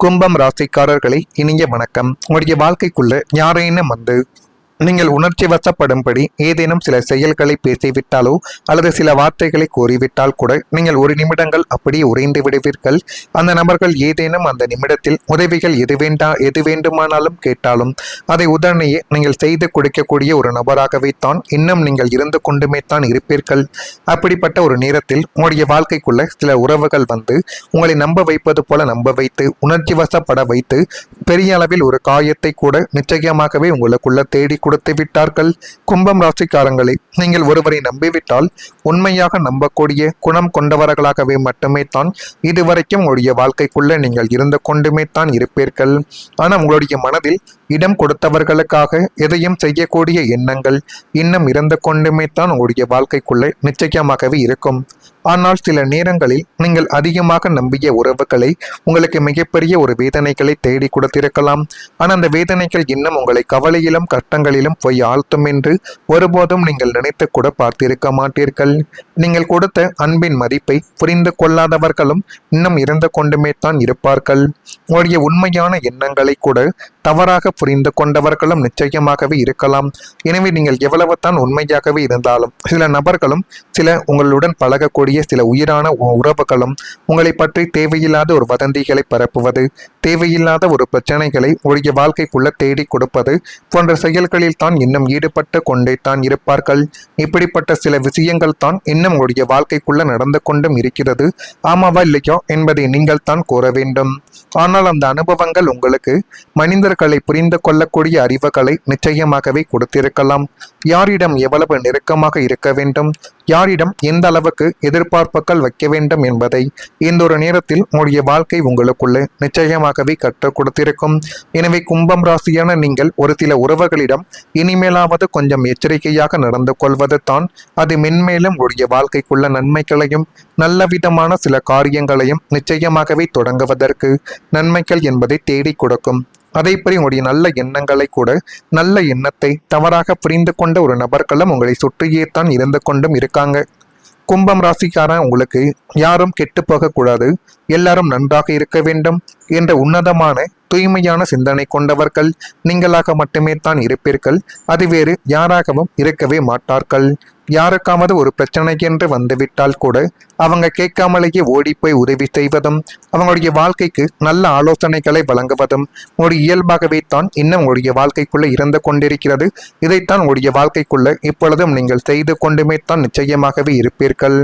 கும்பம் ராசிக்காரர்களை இனிய வணக்கம். உங்களுடைய வாழ்க்கைக்குள்ள யாரேனும் நீங்கள் உணர்ச்சி வசப்படும்படி ஏதேனும் சில செயல்களை பேசிவிட்டாலோ அல்லது சில வார்த்தைகளை கூறிவிட்டால் கூட நீங்கள் ஒரு நிமிடங்கள் அப்படியே உறைந்து விடுவீர்கள். அந்த நபர்கள் ஏதேனும் அந்த நிமிடத்தில் உதவிகள் எது வேண்டுமானாலும் கேட்டாலும் அதை உடனேயே நீங்கள் செய்து கொடுக்கக்கூடிய ஒரு நபராகவே தான் இன்னும் நீங்கள் இருந்து கொண்டுமே தான் இருப்பீர்கள். அப்படிப்பட்ட ஒரு நேரத்தில் உங்களுடைய வாழ்க்கைக்குள்ள சில உறவுகள் உங்களை நம்ப வைப்பது போல நம்ப வைத்து உணர்ச்சி வசப்பட வைத்து பெரிய அளவில் ஒரு காயத்தை கூட நிச்சயமாகவே உங்களுக்குள்ள தேடி கொடுத்து விட்டார்கள். கும்பம் ராசிக்காரங்களை நீங்கள் ஒருவரை நம்பிவிட்டால் உண்மையாக நம்பக்கூடிய குணம் கொண்டவர்களாகவே மட்டுமே தான் இதுவரைக்கும் உங்களுடைய வாழ்க்கைக்குள்ள நீங்கள் இருந்து கொண்டுமே தான் இருப்பீர்கள். ஆனால் உங்களுடைய மனதில் இடம் கொடுத்தவர்களுக்காக எதையும் செய்யக்கூடிய எண்ணங்கள் இன்னும் இருந்து கொண்டுமே தான் உங்களுடைய வாழ்க்கைக்குள்ள நிச்சயமாகவே இருக்கும். ஆனால் சில நேரங்களில் நீங்கள் அதிகமாக நம்பிய உறவுகளை உங்களுக்கு மிகப்பெரிய ஒரு வேதனைகளை தேடி கொடுத்திருக்கலாம். ஆனால் அந்த வேதனைகள் இன்னும் உங்களை கவலையிலும் கஷ்டங்களிலும் போய் ஆழ்த்தும் என்று ஒருபோதும் நீங்கள் நினைத்து கூட பார்த்திருக்க மாட்டீர்கள். நீங்கள் கொடுத்த அன்பின் மதிப்பை புரிந்து கொள்ளாதவர்களும் இன்னும் இருந்து கொண்டுமே தான் இருப்பார்கள். உங்களுடைய உண்மையான எண்ணங்களை கூட தவறாக புரிந்து கொண்டவர்களும் நிச்சயமாகவே இருக்கலாம். எனவே நீங்கள் எவ்வளவு தான் உண்மையாகவே இருந்தாலும் சில நபர்களும் சில உங்களுடன் பழகக்கூடிய சில உயிரான உறவுகளும் உங்களை பற்றி தேவையில்லாத ஒரு வதந்திகளை பரப்புவது, தேவையில்லாத ஒரு பிரச்சனைகளை உங்களுடைய வாழ்க்கைக்குள்ள தேடி கொடுப்பது போன்ற செயல்களில் தான் இன்னும் ஈடுபட்டு கொண்டே தான் இருப்பார்கள். இப்படிப்பட்ட சில விஷயங்கள் தான் இன்னும் உங்களுடைய வாழ்க்கைக்குள்ள நடந்து கொண்டும் இருக்கிறது. ஆமாவா இல்லையோ என்பதை நீங்கள் தான் கூற வேண்டும். ஆனால் அந்த அனுபவங்கள் உங்களுக்கு மனிதர்களை புரிந்து கொள்ளக்கூடிய அறிவுகளை நிச்சயமாகவே கொடுத்திருக்கலாம். யாரிடம் எவ்வளவு நெருக்கமாக இருக்க வேண்டும், யாரிடம் எந்த அளவுக்கு எதிர்பார்ப்புகள் வைக்க வேண்டும் என்பதை இந்த ஒரு நேரத்தில் உங்களுடைய வாழ்க்கை உங்களுக்குள்ள நிச்சயமாகவே கற்றுக் கொடுத்திருக்கும். எனவே கும்பம் ராசியான நீங்கள் ஒரு சில உறவுகளிடம் இனிமேலாவது கொஞ்சம் எச்சரிக்கையாக நடந்து கொள்வது தான் அது மென்மேலும் உங்களுடைய வாழ்க்கைக்குள்ள நன்மைகளையும் நல்ல விதமான சில காரியங்களையும் நிச்சயமாகவே தொடங்குவதற்கு நன்மைகள் என்பதை தேடி கொடுக்கும். அதேபடி உங்களுடைய நல்ல எண்ணங்களை கூட நல்ல எண்ணத்தை தவறாக புரிந்து கொண்ட ஒரு நபர்களும் உங்களை சுற்றியே தான் இருந்து கொண்டும் இருக்காங்க. கும்பம் ராசிக்காரன் உங்களுக்கு யாரும் கெட்டு போகக்கூடாது, எல்லாரும் நன்றாக இருக்க வேண்டும் என்ற உன்னதமான தூய்மையான சிந்தனை கொண்டவர்கள் நீங்களாக மட்டுமே தான் இருப்பீர்கள். அது வேறு யாராகவும் இருக்கவே மாட்டார்கள். யாருக்காவது ஒரு பிரச்சனை என்று வந்துவிட்டால் கூட அவங்க கேட்காமலேயே ஓடிப்போய் உதவி செய்வதும் அவங்களுடைய வாழ்க்கைக்கு நல்ல ஆலோசனைகளை வழங்குவதும் ஒரு இயல்பாகவே தான் இன்னும் உங்களுடைய வாழ்க்கைக்குள்ள இருந்து கொண்டிருக்கிறது. இதைத்தான் உங்களுடைய வாழ்க்கைக்குள்ள இப்பொழுதும் நீங்கள் செய்து கொண்டுமே தான் நிச்சயமாகவே இருப்பீர்கள்.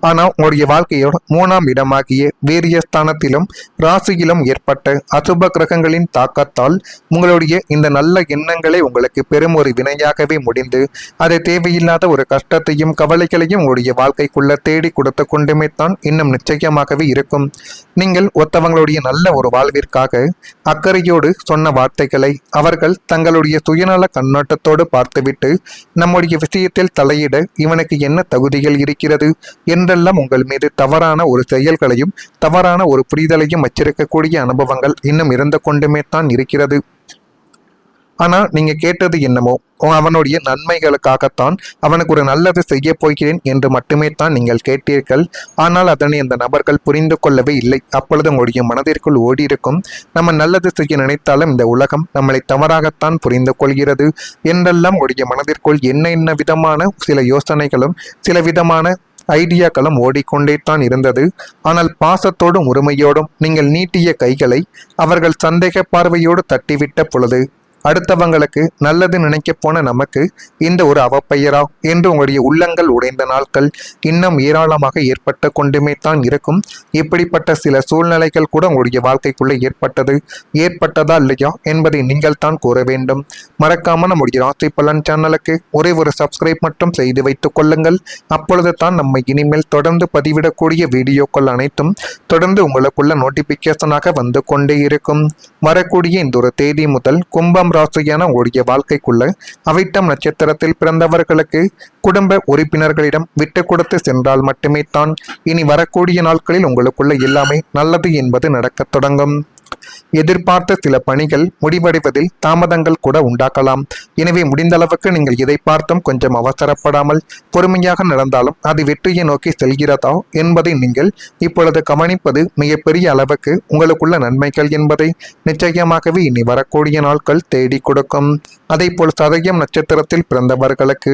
ஆனால் உங்களுடைய வாழ்க்கையோட 3ஆம் இடமாகிய வீரியஸ்தானத்திலும் ராசியிலும் ஏற்பட்ட அசுப கிரகங்களின் தாக்கத்தால் உங்களுடைய இந்த நல்ல எண்ணங்களை உங்களுக்கு பெரும் ஒரு வினையாகவே முடிந்து அதை தேவையில்லாத ஒரு கஷ்டத்தையும் கவலைகளையும் உங்களுடைய வாழ்க்கைக்குள்ள தேடி கொடுத்து கொண்டுமே தான் இன்னும் நிச்சயமாகவே இருக்கும். நீங்கள் ஒருத்தவங்களுடைய நல்ல ஒரு வாழ்விற்காக அக்கறையோடு சொன்ன வார்த்தைகளை அவர்கள் தங்களுடைய சுயநல கண்ணோட்டத்தோடு பார்த்துவிட்டு நம்முடைய விஷயத்தில் தலையிட இவனுக்கு என்ன தகுதிகள் இருக்கிறது என்றெல்லாம் உங்கள் மீது தவறான ஒரு செயல்களையும் தவறான ஒரு புரிதலையும் வச்சிருக்கக்கூடிய அனுபவங்கள் இன்னும் இருந்து கொண்டுமே தான் இருக்கிறது. ஆனா நீங்க கேட்டது என்னமோ அவனுடைய நன்மைகளுக்காகத்தான், அவனுக்கு ஒரு நல்லது செய்ய போகிறேன் என்று மட்டுமே தான் நீங்கள் கேட்டீர்கள். ஆனால் அதனை அந்த நபர்கள் புரிந்து கொள்ளவே இல்லை. அப்பொழுது உங்களுடைய மனதிற்குள் ஓடி இருக்கும், நம்ம நல்லது செய்ய நினைத்தாலும் இந்த உலகம் நம்மளை தவறாகத்தான் புரிந்து கொள்கிறது என்றெல்லாம் உங்களுடைய மனதிற்குள் என்ன விதமான சில யோசனைகளும் சில விதமான ஐடியாக்களும் ஓடிக்கொண்டே தான் இருந்தது. ஆனால் பாசத்தோடும் உரிமையோடும் நீங்கள் நீட்டிய கைகளை அவர்கள் சந்தேக பார்வையோடு தட்டிவிட்ட பொழுது அடுத்தவங்களுக்கு நல்லது நினைக்க போன நமக்கு இந்த ஒரு அவப்பெயரா என்று உங்களுடைய உள்ளங்கள் உடைந்த நாட்கள் இன்னும் ஏராளமாக ஏற்பட்டு கொண்டுமே தான் இருக்கும். இப்படிப்பட்ட சில சூழ்நிலைகள் கூட உங்களுடைய வாழ்க்கைக்குள்ளே ஏற்பட்டதா இல்லையா என்பதை நீங்கள் தான் கூற வேண்டும். மறக்காம நம்முடைய ராசி பலன் சேனலுக்கு ஒரே ஒரு சப்ஸ்கிரைப் மட்டும் செய்து வைத்துக் கொள்ளுங்கள். அப்பொழுது தான் நம்ம இனிமேல் தொடர்ந்து பதிவிடக்கூடிய வீடியோக்கள் அனைத்தும் தொடர்ந்து உங்களுக்குள்ள நோட்டிபிகேஷனாக வந்து கொண்டே இருக்கும். வரக்கூடிய இந்த ஒரு தேதி முதல் கும்பம் ராசியான உங்களுடைய வாழ்க்கைக்குள்ள அவிட்டம் நட்சத்திரத்தில் பிறந்தவர்களுக்கு குடும்ப உறுப்பினர்களிடம் விட்டு கொடுத்து சென்றால் மட்டுமே தான் இனி வரக்கூடிய நாட்களில் உங்களுக்குள்ள எல்லாமே நல்லது என்பது நடக்கத் தொடங்கும். எதிர்பார்த்த சில பணிகள் முடிவடைவதில் தாமதங்கள் கூட உண்டாக்கலாம். எனவே முடிந்த அளவுக்கு நீங்கள் இதை பார்த்தும் கொஞ்சம் அவசரப்படாமல் பொறுமையாக நடந்தாலும் அது வெற்றியை நோக்கி செல்கிறதா என்பதை நீங்கள் இப்பொழுது கவனிப்பது மிகப்பெரிய அளவுக்கு உங்களுக்குள்ள நன்மைகள் என்பதை நிச்சயமாகவே இனி வரக்கூடிய நாட்கள் தேடி கொடுக்கும். அதேபோல் சதயம் நட்சத்திரத்தில் பிறந்தவர்களுக்கு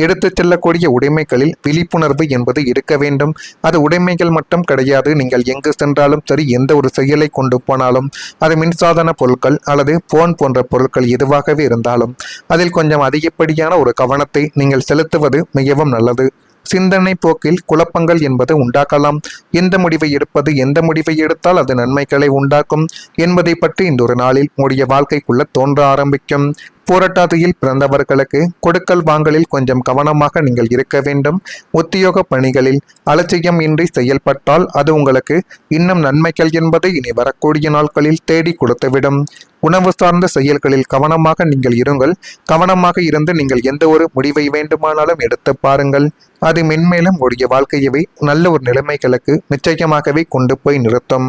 எடுத்துச் செல்லக்கூடிய உடைமைகளில் விழிப்புணர்வு என்பது இருக்க வேண்டும். அது உடைமைகள் மட்டும் கிடையாது. நீங்கள் எங்கு சென்றாலும் சரி, எந்த ஒரு செயலை கொண்டு போனாலும், அது மின்சாதன பொருட்கள் அல்லது போன் போன்ற பொருட்கள் எதுவாகவே இருந்தாலும் அதில் கொஞ்சம் அதிகப்படியான ஒரு கவனத்தை நீங்கள் செலுத்துவது மிகவும் நல்லது. சிந்தனை போக்கில் குழப்பங்கள் என்பது உண்டாக்கலாம். எந்த முடிவை எடுப்பது, எந்த முடிவை எடுத்தால் அது நன்மைகளை உண்டாக்கும் என்பதை பற்றி இந்த ஒரு நாளில் உங்களுடைய வாழ்க்கைக்குள்ள தோன்ற ஆரம்பிக்கும். போராட்டாதியில் பிறந்தவர்களுக்கு கொடுக்கல் வாங்கலில் கொஞ்சம் கவனமாக நீங்கள் இருக்க வேண்டும். உத்தியோக பணிகளில் அலட்சியம் இன்றி செயல்பட்டால் அது உங்களுக்கு இன்னும் நன்மைகள் என்பதை இனி வரக்கூடிய நாட்களில் தேடி கொடுத்துவிடும். உணவு சார்ந்த செயல்களில் கவனமாக நீங்கள் இருங்கள். கவனமாக இருந்து நீங்கள் எந்த ஒரு முடிவை வேண்டுமானாலும் எடுத்து பாருங்கள். அது மென்மேலும் உடைய வாழ்க்கையவே நல்ல ஒரு நிலைமைகளுக்கு நிச்சயமாகவே கொண்டு போய் நிறுத்தும்.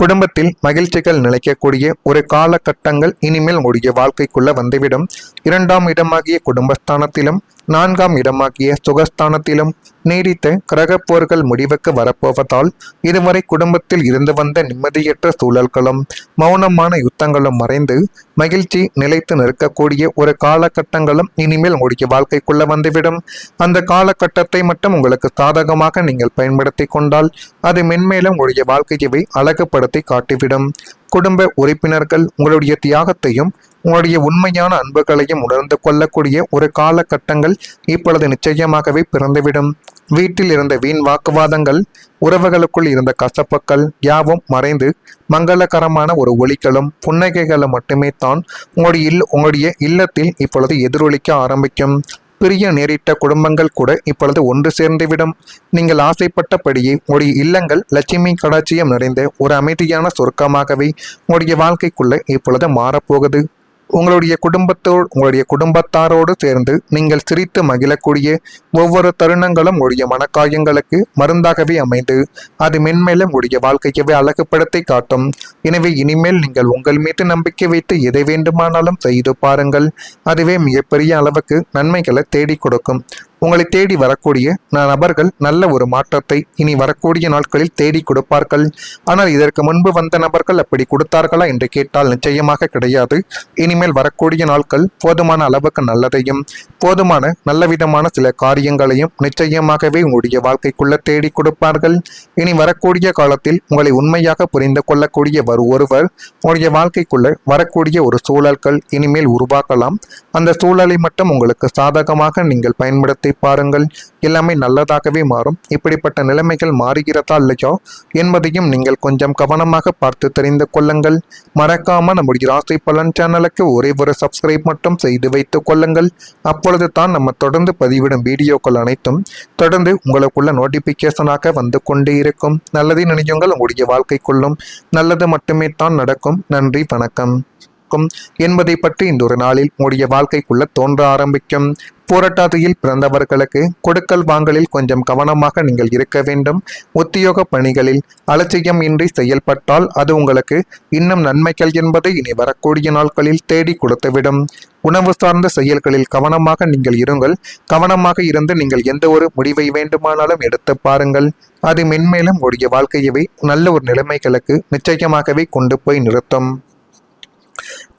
குடும்பத்தில் மகிழ்ச்சிகள் நிலைக்கக்கூடிய ஒரு காலகட்டங்கள் இனிமேல் உடைய வாழ்க்கைக்குள்ள வந்துவிடும். 2ஆம் இடமாகிய குடும்பஸ்தானத்திலும் 4ஆம் இடமாகிய சுகஸ்தானத்திலும் நீடித்த கிரகப்போர்கள் முடிவுக்கு வரப்போவதால் இதுவரை குடும்பத்தில் இருந்து வந்த நிம்மதியற்ற சூழல்களும் மௌனமான யுத்தங்களும் மறைந்து மகிழ்ச்சி நிலைத்து நிற்கக்கூடிய ஒரு காலகட்டங்களும் இனிமேல் உங்களுடைய வாழ்க்கைக்குள்ள வந்துவிடும். அந்த காலகட்டத்தை மட்டும் உங்களுக்கு சாதகமாக நீங்கள் பயன்படுத்தி கொண்டால் அது மென்மேலும் உங்களுடைய வாழ்க்கையவை அழகுபடுத்தி காட்டிவிடும். குடும்ப உறுப்பினர்கள் உங்களுடைய தியாகத்தையும் உங்களுடைய உண்மையான அன்புகளையும் உணர்ந்து கொள்ளக்கூடிய ஒரு காலகட்டங்கள் இப்பொழுது நிச்சயமாகவே பிறந்துவிடும். வீட்டில் இருந்த வீண் வாக்குவாதங்கள், உறவுகளுக்குள் இருந்த கசப்புக்கள் யாவும் மறைந்து மங்களகரமான ஒரு ஒலிகளும் புன்னகைகளும் மட்டுமே தான் உங்களுடைய இல்லத்தில் இப்பொழுது எதிரொலிக்க ஆரம்பிக்கும். பிரிய நேரிட்ட குடும்பங்கள் கூட இப்பொழுது ஒன்று சேர்ந்துவிடும். நீங்கள் ஆசைப்பட்டபடியே உங்களுடைய இல்லங்கள் லட்சுமி கடாட்சியம் நிறைந்த ஒரு அமைதியான சொர்க்கமாகவே உங்களுடைய வாழ்க்கைக்குள்ள இப்பொழுது மாறப்போகுது. உங்களுடைய குடும்பத்தாரோடு சேர்ந்து நீங்கள் சிரித்து மகிழக்கூடிய ஒவ்வொரு தருணங்களும் உடைய மனக்காயங்களுக்கு மருந்தாகவே அமைந்து அது மென்மேலும் உடைய வாழ்க்கையவே அழகுபடுத்தி காட்டும். எனவே இனிமேல் நீங்கள் உங்கள் மீது நம்பிக்கை வைத்து எதை வேண்டுமானாலும் செய்து பாருங்கள். அதுவே மிகப்பெரிய அளவுக்கு நன்மைகளை தேடி கொடுக்கும். உங்களை தேடி வரக்கூடிய நபர்கள் நல்ல ஒரு மாற்றத்தை இனி வரக்கூடிய நாட்களில் தேடி கொடுப்பார்கள். ஆனால் இதற்கு முன்பு வந்த நபர்கள் அப்படி கொடுத்தார்களா என்று கேட்டால் நிச்சயமாக கிடையாது. இனிமேல் வரக்கூடிய நாட்கள் போதுமான அளவுக்கு நல்லதையும் போதுமான நல்லவிதமான சில காரியங்களையும் நிச்சயமாகவே உங்களுடைய வாழ்க்கைக்குள்ள தேடி கொடுப்பார்கள். இனி வரக்கூடிய காலத்தில் உங்களை உண்மையாக புரிந்து கொள்ளக்கூடிய ஒருவர் உங்களுடைய வாழ்க்கைக்குள்ள வரக்கூடிய ஒரு சூழல்கள் இனிமேல் உருவாக்கலாம். அந்த சூழலை மட்டும் உங்களுக்கு சாதகமாக நீங்கள் பயன்படுத்தி பாருங்கள். எல்லாமே நல்லதாகவே மாறும். இப்படிப்பட்ட நிலைமைகள் மாறுகிறதா இல்லையோ என்பதையும் நீங்கள் கொஞ்சம் கவனமாக பார்த்து தெரிந்து கொள்ளுங்கள். மறக்காம நம்முடைய ராசி பலன் சேனலுக்கு ஒரே ஒரு சப்ஸ்கிரைப் மட்டும் செய்து வைத்துக் கொள்ளுங்கள். அப்பொழுது தான் நம்ம தொடர்ந்து பதிவிடும் வீடியோக்கள் அனைத்தும் தொடர்ந்து உங்களுக்குள்ள நோட்டிபிகேஷனாக வந்து கொண்டே இருக்கும். நல்லதை நினையுங்கள். உங்களுடைய வாழ்க்கைக்குள்ளும் நல்லது மட்டுமே தான் நடக்கும். நன்றி, வணக்கம் என்பதை பற்றி இந்த ஒரு நாளில் உங்களுடைய வாழ்க்கைக்குள்ள தோன்ற ஆரம்பிக்கும். போராட்டாதியில் பிறந்தவர்களுக்கு கொடுக்கல் வாங்கலில் கொஞ்சம் கவனமாக நீங்கள் இருக்க வேண்டும். உத்தியோக பணிகளில் அலட்சியம் இன்றி செயல்பட்டால் அது உங்களுக்கு இன்னும் நன்மைகள் என்பதை இனி வரக்கூடிய நாட்களில் தேடி கொடுத்துவிடும். உணவு சார்ந்த செயல்களில் கவனமாக நீங்கள் இருங்கள். கவனமாக இருந்து நீங்கள் எந்த ஒரு முடிவை வேண்டுமானாலும் எடுத்து பாருங்கள். அது மென்மேலும் உடைய வாழ்க்கையவே நல்ல ஒரு நிலைமைகளுக்கு நிச்சயமாகவே கொண்டு போய் நிறுத்தும்.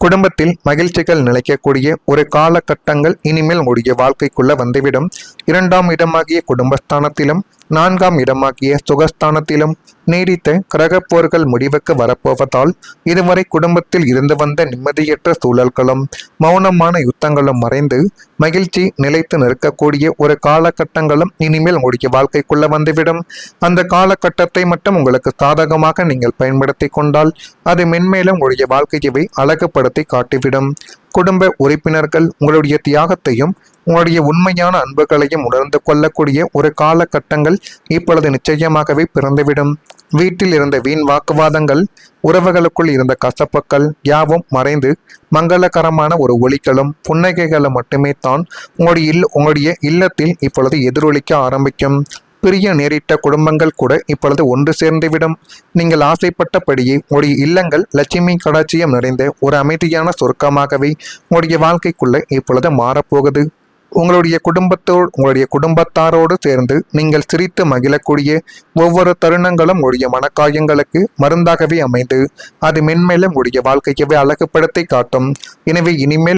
குடும்பத்தில் மகிழ்ச்சிகள் நிலைக்கக்கூடிய ஒரு காலகட்டங்கள் இனிமேல் உடைய வாழ்க்கைக்குள்ள வந்துவிடும். 2ஆம் இடமாகிய குடும்பஸ்தானத்திலும் 4ஆம் இடமாகிய சுகஸ்தானத்திலும் நீடித்த கிரகப்போர்கள் முடிவுக்கு வரப்போவதால் இதுவரை குடும்பத்தில் இருந்து வந்த நிம்மதியற்ற சூழல்களும் மௌனமான யுத்தங்களும் மறைந்து மகிழ்ச்சி நிலைத்து நிற்கக்கூடிய ஒரு காலகட்டங்களும் இனிமேல் உங்களுடைய வாழ்க்கைக்குள்ள வந்துவிடும். அந்த காலகட்டத்தை மட்டும் உங்களுக்கு சாதகமாக நீங்கள் பயன்படுத்தி கொண்டால் அது மென்மேலும் உங்களுடைய வாழ்க்கையவை அழகுபடுத்தி காட்டிவிடும். குடும்ப உறுப்பினர்கள் உங்களுடைய தியாகத்தையும் உங்களுடைய உண்மையான அன்புகளையும் உணர்ந்து கொள்ளக்கூடிய ஒரு காலகட்டங்கள் இப்பொழுது நிச்சயமாகவே பிறந்துவிடும். வீட்டில் இருந்த வீண் வாக்குவாதங்கள், உறவுகளுக்குள் இருந்த கசப்புக்கள் யாவும் மறைந்து மங்களகரமான ஒரு ஒலிகளும் புன்னகைகளும் மட்டுமே தான் உங்களுடைய இல்லத்தில் இப்பொழுது எதிரொலிக்க ஆரம்பிக்கும். பிரிய நேரிட்ட குடும்பங்கள் கூட இப்பொழுது ஒன்று சேர்ந்துவிடும். நீங்கள் ஆசைப்பட்டபடியே உங்களுடைய இல்லங்கள் லட்சுமி கடாட்சியம் நிறைந்த ஒரு அமைதியான சொர்க்கமாகவே உங்களுடைய வாழ்க்கைக்குள்ள இப்பொழுது மாறப்போகுது. உங்களுடைய குடும்பத்தாரோடு சேர்ந்து நீங்கள் சிரித்து மகிழக்கூடிய ஒவ்வொரு தருணங்களும் உடைய மனக்காயங்களுக்கு மருந்தாகவே அமைந்து அது மென்மேலும் உடைய வாழ்க்கையவே அழகுபடுத்தி காட்டும். எனவே இனிமேல்